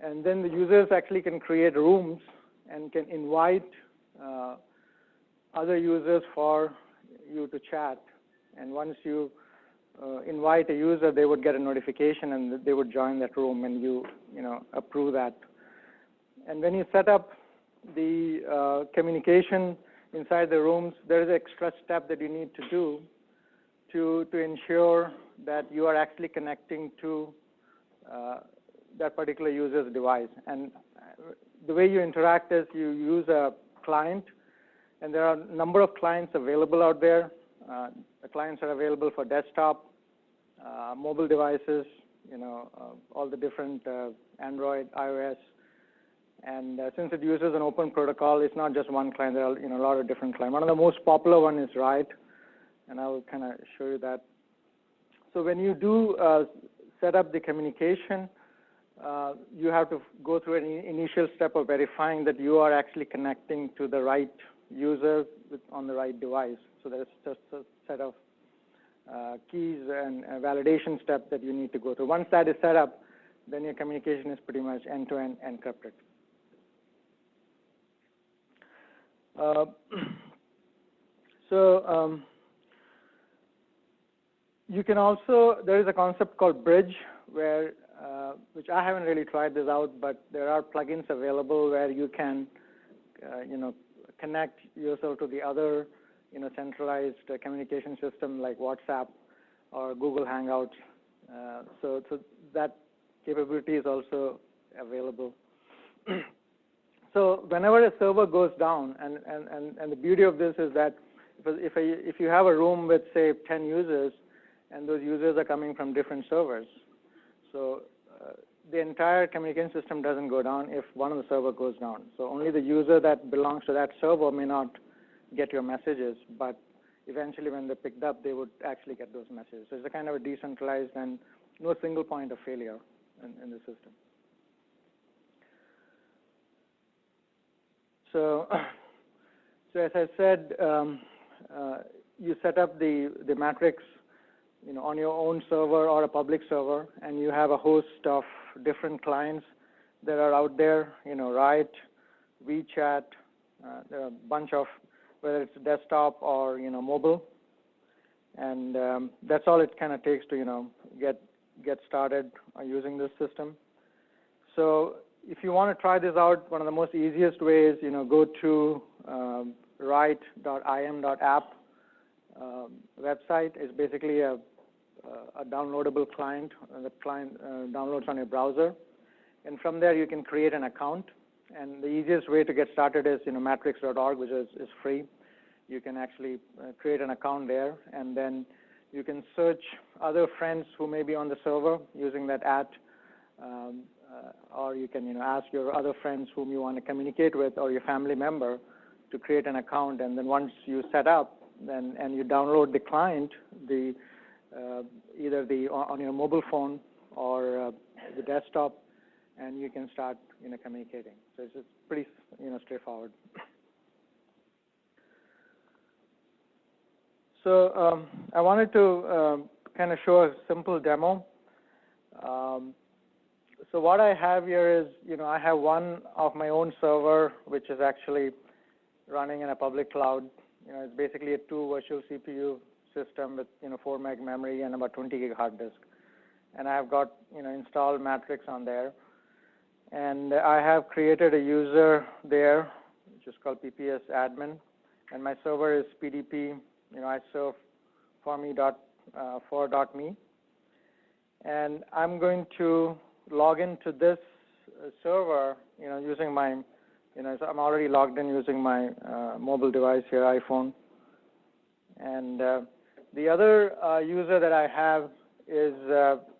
And then the users actually can create rooms and can invite other users for you to chat. And once you invite a user, they would get a notification and they would join that room, and you approve that. And when you set up the communication inside the rooms, there is an extra step that you need to do to ensure that you are actually connecting to that particular user's device. And the way you interact is you use a client, and there are a number of clients available out there. The clients are available for desktop, mobile devices, all the different Android, iOS. And since it uses an open protocol, it's not just one client. There are a lot of different clients. One of the most popular one is Riot, and I will kind of show you that so when you do set up the communication, you have to go through an initial step of verifying that you are actually connecting to the right user on the right device. So there's just a set of keys and validation steps that you need to go through. Once that is set up, then your communication is pretty much end-to-end encrypted. You can also, there is a concept called bridge, where, which I haven't really tried this out, but there are plugins available where you can, connect yourself to the other, centralized communication system like WhatsApp or Google Hangouts. So that capability is also available. So whenever a server goes down, and the beauty of this is that if you have a room with, say, 10 users, and those users are coming from different servers, so the entire communication system doesn't go down if one of the servers goes down. So only the user that belongs to that server may not get your messages, but eventually when they're picked up, they would actually get those messages. So it's a kind of a decentralized and no single point of failure in the system. So as I said, you set up the matrix, on your own server or a public server, and you have a host of different clients that are out there, Riot, WeChat, there are a bunch of, whether it's desktop or, mobile, and that's all it kind of takes to, get started using this system. So if you want to try this out, one of the most easiest ways, go to write.im.app website. It's basically a downloadable client. The client downloads on your browser, and from there you can create an account. And the easiest way to get started is matrix.org, which is free. You can actually create an account there, and then you can search other friends who may be on the server using that @ or you can ask your other friends whom you want to communicate with or your family member to create an account. And then once you set up, and you download the client, either on your mobile phone or the desktop, and you can start communicating. So it's pretty straightforward. So I wanted to kind of show a simple demo. So what I have here is, I have one of my own server, which is actually running in a public cloud. It's basically a 2 virtual CPU system with 4 meg memory and about 20 gig hard disk. And I've got installed Matrix on there. And I have created a user there, which is called PPS admin. And my server is PDP, I serve for.me. And I'm going to log into this server, using my, so I'm already logged in using my mobile device here, iPhone. And the other user that I have is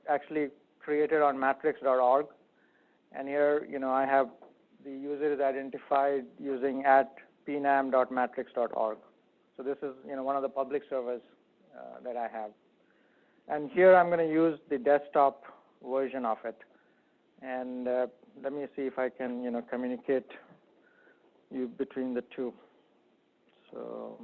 actually created on matrix.org. And here, I have the user is identified using @pnam.matrix.org. So this is, one of the public servers that I have. And here I'm going to use the desktop version of it. And let me see if I can, communicate you between the two. So.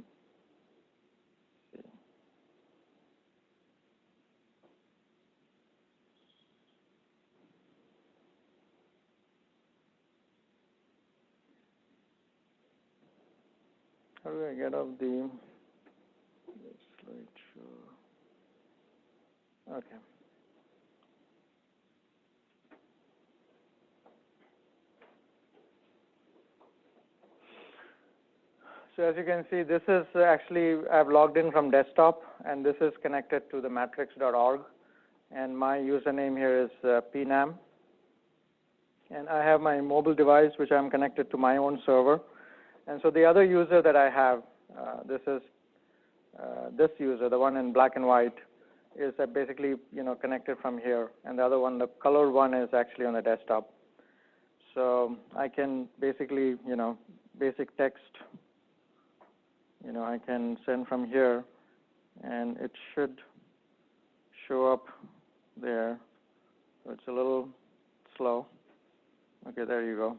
How do I get off the slideshow? Okay. So as you can see, this is actually, I've logged in from desktop, and this is connected to the matrix.org. And my username here is pnam. And I have my mobile device, which I'm connected to my own server. And so the other user that I have, this is this user, the one in black and white, is basically connected from here, and the other one, the colored one, is actually on the desktop. So I can basically, basic text, I can send from here, and it should show up there. So it's a little slow. Okay, there you go.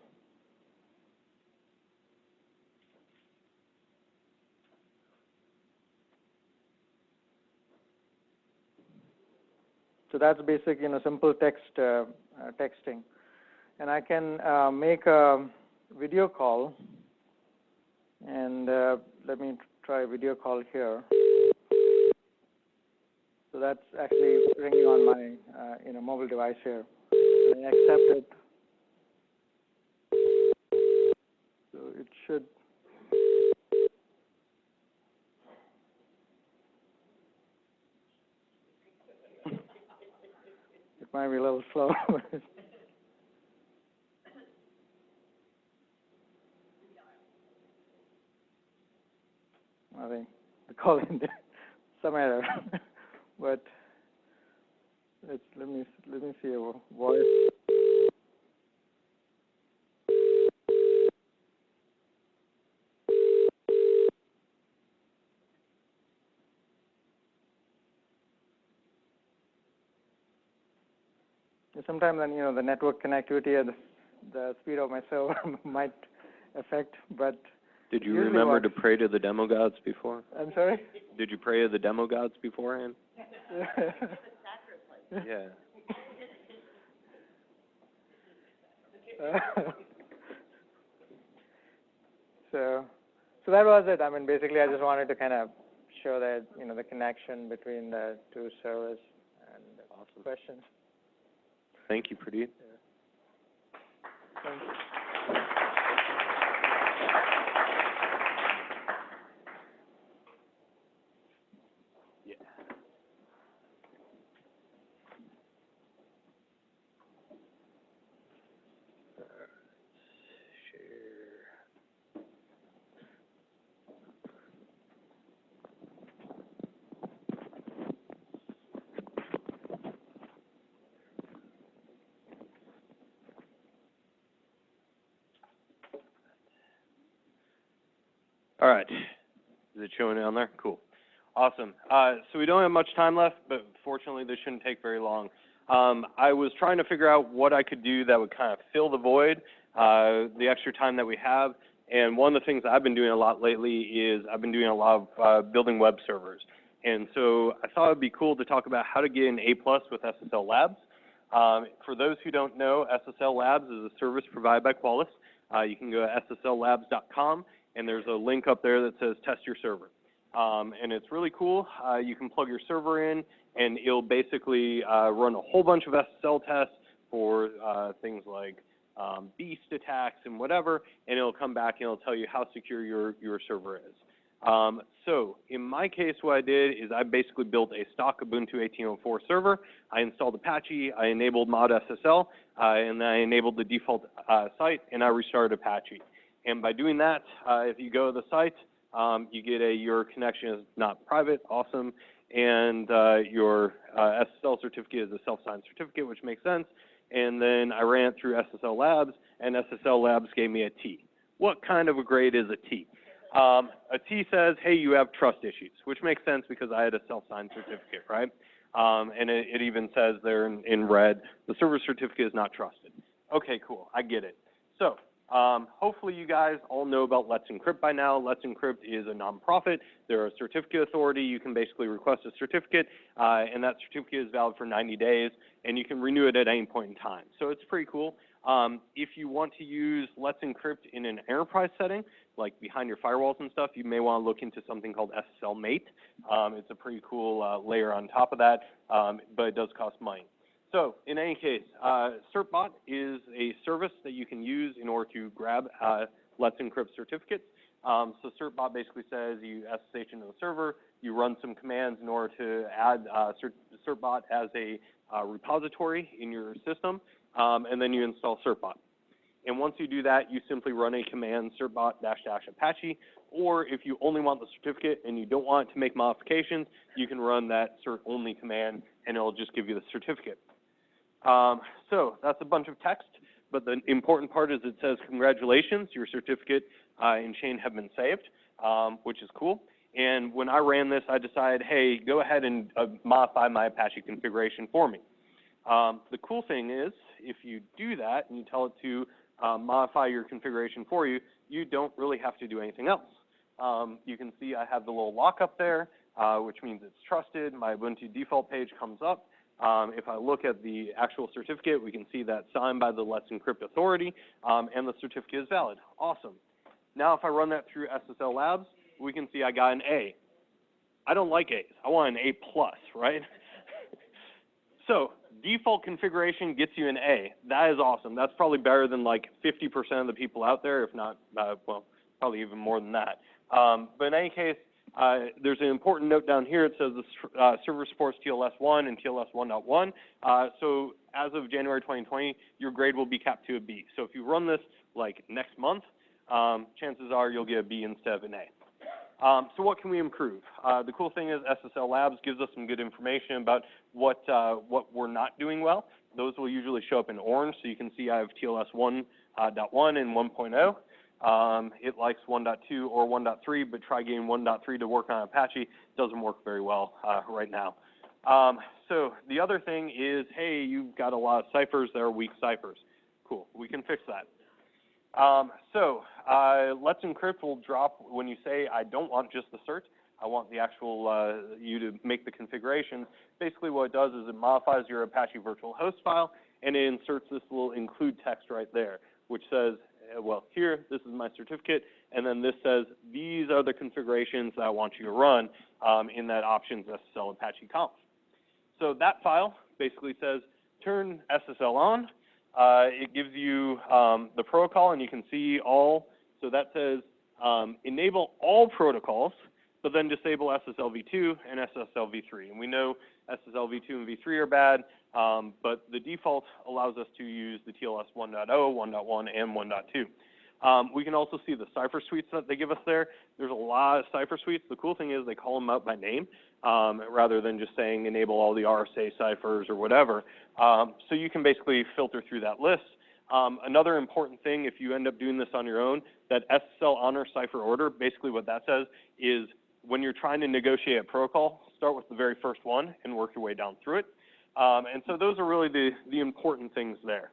So that's basic, simple text texting. And I can make a video call. And let me try a video call here. So that's actually ringing on my mobile device here. I accept it. So it should. It might be a little slow. I think the call ended. Some error. But let me see a voice. Sometimes then the network connectivity and the speed of my server might affect, but did you remember to pray to the demo gods before? I'm sorry? Did you pray to the demo gods beforehand? Yeah. So that was it. I mean, basically, I just wanted to kind of show that the connection between the two servers and awesome. Questions. Thank you, Pradeep. Yeah. Thank you. All right. Is it showing down there? Cool. Awesome. So we don't have much time left, but fortunately this shouldn't take very long. I was trying to figure out what I could do that would kind of fill the void, the extra time that we have. And one of the things I've been doing a lot lately is I've been doing a lot of building web servers. And so I thought it would be cool to talk about how to get an A+ with SSL Labs. For those who don't know, SSL Labs is a service provided by Qualys. You can go to sslabs.com. And there's a link up there that says test your server. And it's really cool. You can plug your server in, and it'll basically run a whole bunch of SSL tests for things like beast attacks and whatever, and it'll come back and it'll tell you how secure your server is. So in my case, what I did is I basically built a stock Ubuntu 18.04 server. I installed Apache, I enabled mod SSL, and then I enabled the default site, and I restarted Apache. And by doing that, if you go to the site, you get your connection is not private, awesome, and your SSL certificate is a self-signed certificate, which makes sense. And then I ran it through SSL Labs, and SSL Labs gave me a T. What kind of a grade is a T? A T says, hey, you have trust issues, which makes sense because I had a self-signed certificate, right? And it even says there in red, the server certificate is not trusted. Okay, cool, I get it. So hopefully you guys all know about Let's Encrypt by now. Let's Encrypt is a nonprofit. They're a certificate authority. You can basically request a certificate, and that certificate is valid for 90 days, and you can renew it at any point in time. So it's pretty cool. If you want to use Let's Encrypt in an enterprise setting, like behind your firewalls and stuff, you may want to look into something called SSL Mate. It's a pretty cool layer on top of that, but it does cost money. So in any case, CertBot is a service that you can use in order to grab Let's Encrypt certificates. So CertBot basically says you SSH into the server, you run some commands in order to add CertBot as a repository in your system, and then you install CertBot. And once you do that, you simply run a command certbot -- Apache, or if you only want the certificate and you don't want to make modifications, you can run that cert only command and it'll just give you the certificate. So that's a bunch of text, but the important part is it says, congratulations, your certificate and chain have been saved, which is cool. And when I ran this, I decided, hey, go ahead and modify my Apache configuration for me. The cool thing is, if you do that and you tell it to modify your configuration for you, you don't really have to do anything else. You can see I have the little lockup there, which means it's trusted. My Ubuntu default page comes up. If I look at the actual certificate, we can see that signed by the Let's Encrypt Authority, and the certificate is valid. Awesome. Now if I run that through SSL Labs, we can see I got an A. I don't like A's. I want an A+, right? So default configuration gets you an A. That is awesome. That's probably better than like 50% of the people out there, if not, well, probably even more than that. But in any case, there's an important note down here. It says the server supports TLS 1 and TLS 1.1. So as of January 2020, your grade will be capped to a B. So if you run this like next month, chances are you'll get a B instead of an A. So what can we improve? The cool thing is SSL Labs gives us some good information about what we're not doing well. Those will usually show up in orange, so you can see I have TLS 1.1 and 1.0. It likes 1.2 or 1.3, but try getting 1.3 to work on Apache. It doesn't work very well right now. So the other thing is, hey, you've got a lot of ciphers that are weak ciphers. Cool, we can fix that. Let's Encrypt will drop when you say, I don't want just the cert, I want the actual, you to make the configuration. Basically what it does is it modifies your Apache virtual host file, and it inserts this little include text right there, which says, well, here, this is my certificate, and then this says, these are the configurations that I want you to run in that options SSL Apache conf. So that file basically says, turn SSL on. It gives you the protocol, and you can see all. So that says enable all protocols, but then disable SSL v2 and SSL v3. And we know SSL v2 and v3 are bad, but the default allows us to use the TLS 1.0, 1.1, and 1.2. We can also see the cipher suites that they give us there. There's a lot of cipher suites. The cool thing is they call them out by name rather than just saying enable all the RSA ciphers or whatever. So you can basically filter through that list. Another important thing, if you end up doing this on your own, that SSL honor cipher order, basically what that says is when you're trying to negotiate a protocol, start with the very first one and work your way down through it. And so those are really the important things there.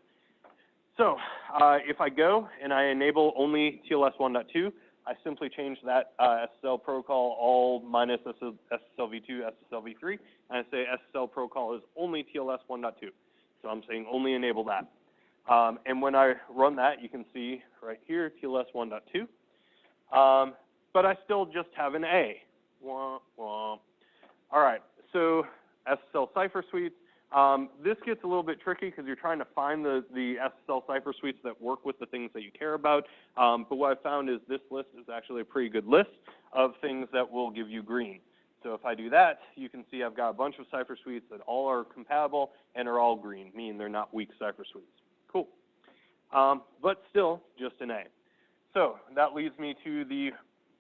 So if I go and I enable only TLS 1.2, I simply change that SSL protocol all minus SSL v2, SSL v3, and I say SSL protocol is only TLS 1.2. So I'm saying only enable that. And when I run that, you can see right here, TLS 1.2. But I still just have an A. Wah, wah. All right, so SSL cipher suites. This gets a little bit tricky because you're trying to find the SSL cipher suites that work with the things that you care about. But what I found is this list is actually a pretty good list of things that will give you green. So if I do that, you can see I've got a bunch of cipher suites that all are compatible and are all green, meaning they're not weak cipher suites. Cool. But still, just an A. So that leads me to the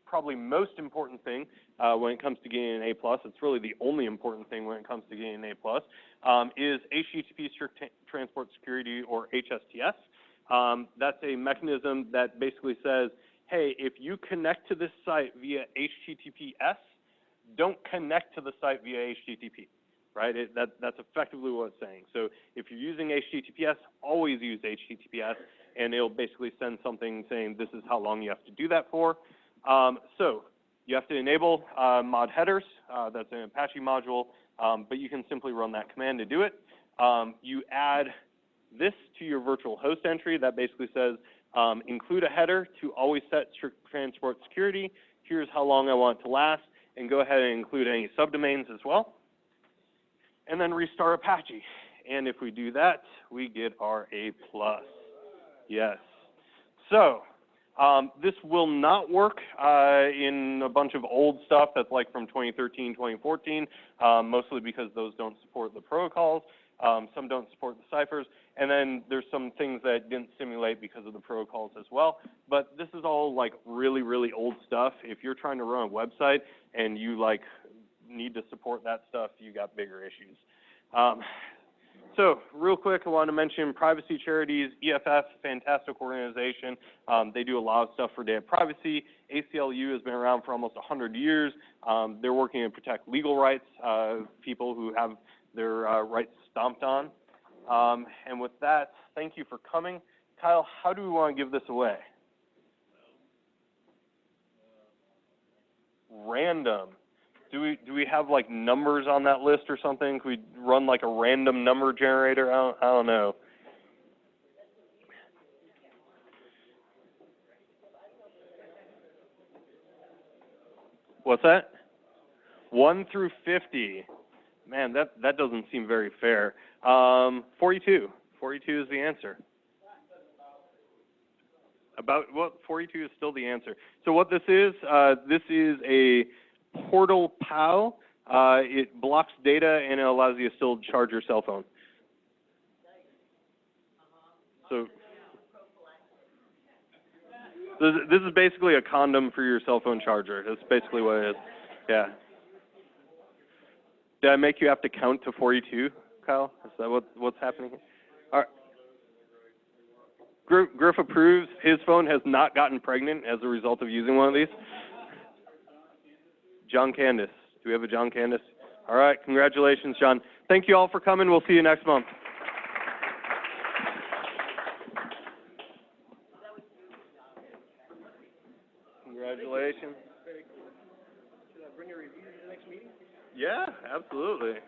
probably most important thing when it comes to getting an A+. It's really the only important thing when it comes to getting an A+, is HTTP Strict Transport Security, or HSTS. That's a mechanism that basically says, hey, if you connect to this site via HTTPS, don't connect to the site via HTTP. Right? That's effectively what it's saying. So if you're using HTTPS, always use HTTPS, and it'll basically send something saying this is how long you have to do that for. So you have to enable mod headers. That's an Apache module, but you can simply run that command to do it. You add this to your virtual host entry. That basically says include a header to always set strict transport security. Here's how long I want it to last, and go ahead and include any subdomains as well. And then restart Apache. And if we do that, we get our A+. Yes. So this will not work in a bunch of old stuff that's like from 2013, 2014, mostly because those don't support the protocols. Some don't support the ciphers. And then there's some things that didn't simulate because of the protocols as well. But this is all like really, really old stuff. If you're trying to run a website and you like need to support that stuff, you got bigger issues. So real quick, I want to mention Privacy Charities, EFF, fantastic organization. They do a lot of stuff for data privacy. ACLU has been around for almost 100 years. They're working to protect legal rights, people who have their rights stomped on. And with that, thank you for coming. Kyle, how do we want to give this away? Random. Do we have like numbers on that list or something? Can we run like a random number generator? I don't know. What's that? 1 through 50. Man, that doesn't seem very fair. 42. 42 is the answer. About what? 42 is still the answer. So what this is a portal PAL. It blocks data and it allows you to still charge your cell phone. So this is basically a condom for your cell phone charger. That's basically what it is. Yeah. Did I make you have to count to 42, Kyle? Is that what's happening here? All right. Griff approves. His phone has not gotten pregnant as a result of using one of these. John Candace. Do we have a John Candace? All right. Congratulations, John. Thank you all for coming. We'll see you next month. Congratulations. Should I bring a review to the next meeting? Yeah, absolutely.